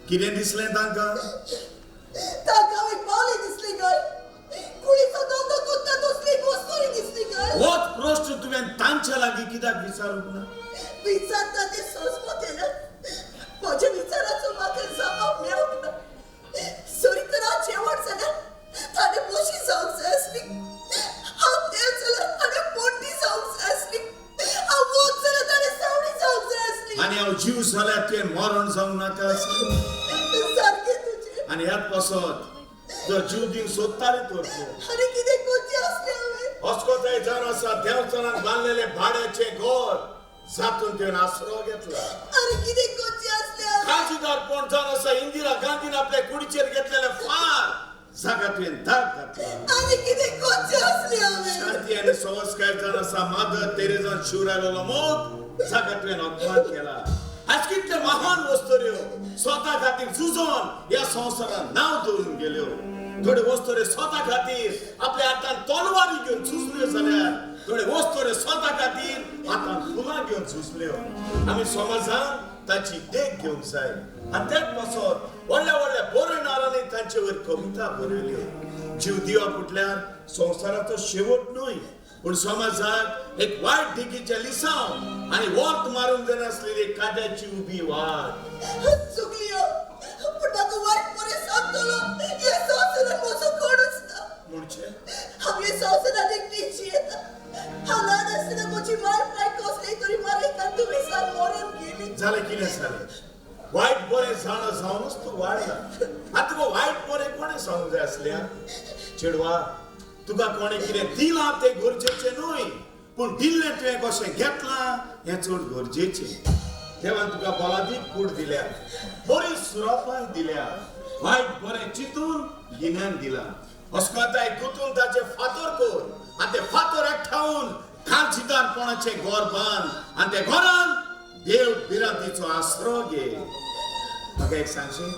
कितें दिसलें तांकां एक बावली दिसली काय कुडीचो दोंगो कुत्ता तसली गोस्तोरी दिसली काय होच प्रश्न तुवें तांच्या लागीं कित्याक विचारूंक ना विचारता ते सोंसमोते ना म्हज्या विचाराचो म्हाका जबाब मेळूंक ना सरी तर हांव जेवण जाल्यार ताणें मोशी जावंक जाय आसली हांव देव जाल्यार ताणें पोट्टी जावंक जाय आसली हांव वोत जाल्यार ताणें सावणी जावंक जाय आसली आनी हांव जीव जाल्यार तुवें मरण जावंक नाका आसलें आणि ह्यात पासत जो जीव दिवंक सोदताले तर अरे कितें कोची असले हांवें अस्कोताय जावन आसा देवचारान बांदलेले भाड्याचे घर जातून तुवें आसरो घेतला अरे कितें कोची असले खासदार पण जावन आसा इंदिरा गांधीन आपल्या कुडीचेर घेतलेले फार जागा तुवें दाग घातला अरे कितें कोची असले हांवें शांती आनी संस्कार जावन आसा मादर तेरेजान शिवरायलो मोग जागा तुवें अपमान केला आज कितले महान वस्तुऱ्यो स्वता खातीर झुजोन ह्या संवसारान नांव दवरून गेल्यो थोडे वस्तुरे स्वता खातीर आपल्या हातान तलवारी घेवन झुजल्यो जाल्यार थोडे वस्तुरे स्वता खातीर हातान फुलां घेवन झुजल्यो आमी समाजान ताची देख घेवंक जाय आनी त्याच पासत व्हडल्या व्हडल्या बरयणारांनी तांचे वयर कविता बरयल्यो जीव दिवप म्हटल्यार संवसाराचो शेवट न्हय पण समाजाक एक वायट दिकेचे लिसांव आणि वर्त मारून जाय नासलेली काड्याची उबी वाट चुकली पण म्हाका वायट बरें सांगतलो हे संवसारान म्हजो कोणूच ना म्हणजे हांव हे संवसारान एकटीची येता हांव ल्हान आसतना म्हजी माय पाय कसले तरी मारयतात तुमी साल मरून गेली जालें कितें जालें वायट बरें जाणा जावनच तूं वाडला आतां तुका वायट बरें कोणें सांगूंक जाय आसल्या चेडवा तुका कोणे कितें दिलां तें गरजेचें न्हय पूण दिल्लें तुवें कशें घेतलां हें चड गरजेचें देवान तुका बलादीक कूड दिल्या बरी सुरापाय दिल्या वायट बरें चिंतून गिन्यान दिलां अस्कोताय गुंतून ताचें फातर कर आनी तें फातर एकठांवन खांचिदारपणाचें घर बांद आनी त्या घरान देव बिरांतीचो आसरो घे म्हाका एक सांगशीं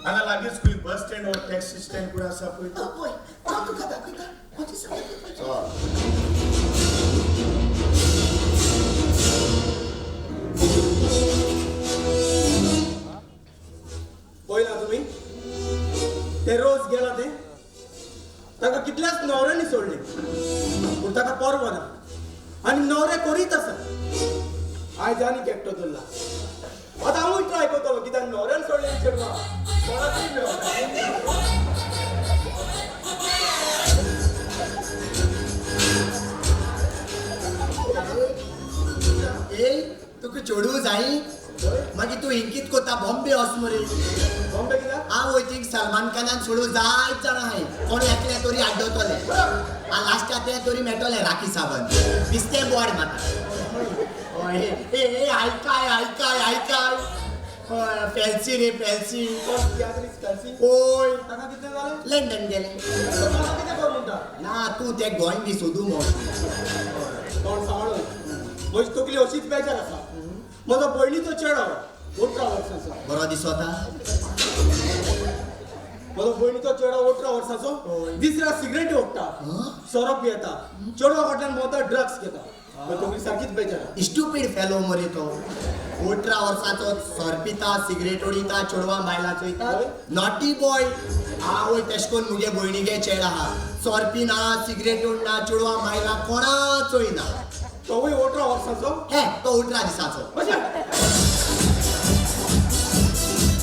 हांगा लागींच खंय बस स्टँड वा टॅक्सी स्टँड कुठे आसा पळय पळय हांव तुका दाखयता म्हजी सगळी ताका कितल्याच न्हवऱ्यांनी सोडले पूण ताका परवो ना आनी न्हवरे करीत आसा आयज आनीक एकटो धरला आतां हांवूय ट्राय करतलो कित्याक न्हवऱ्यान सोडलेली चेडवां कोणाकूय मेळना ए तुका चोडू जाई मागीर तू इंकीत कोता बॉम्बे वच मरे बॉम्बे कित्याक हांव वयतीक सलमान खानान सोडू जायत जाणां हाय कोण एकले तरी आड्डवतले लास्टाक ते तरी मेळटले राखी सावंत दिसते बोवाड म्हाका ए आयकाय आयकाय आयकाय फॅन्सी रे फॅन्सी ओय ताका कितें जालें लंडन गेले ताका कितें कर म्हणटा ना तू ते गोंय बी सोदू म्हण तोंड सांबाळून म्हजी तकली अशीच बेजार आसा म्हजो पयलींचो चेडो 18 वर्सांचो बरो दिसता म्हजो पयलींचो चेडो 18 वर्सांचो दिसरा सिगरेटी ओडटा सोरो पियेता चेडवा फाटल्यान मोता ड्रग्स घेता तकली सारकीच बेजार स्टुपीड फेलो मरे तो 18 वर्साचो सरपिता सिगरेट ओडिता चेडवा बायला चोयता नॉटी बॉय आवय तेश कोन मुगे भयणीगे चेड आहा सोरपी ना सिगरेट ओडना चेडवा बायला कोणा चोयना तोवूय 18 वर्सांचो हे तो 18 दिसाचो अशें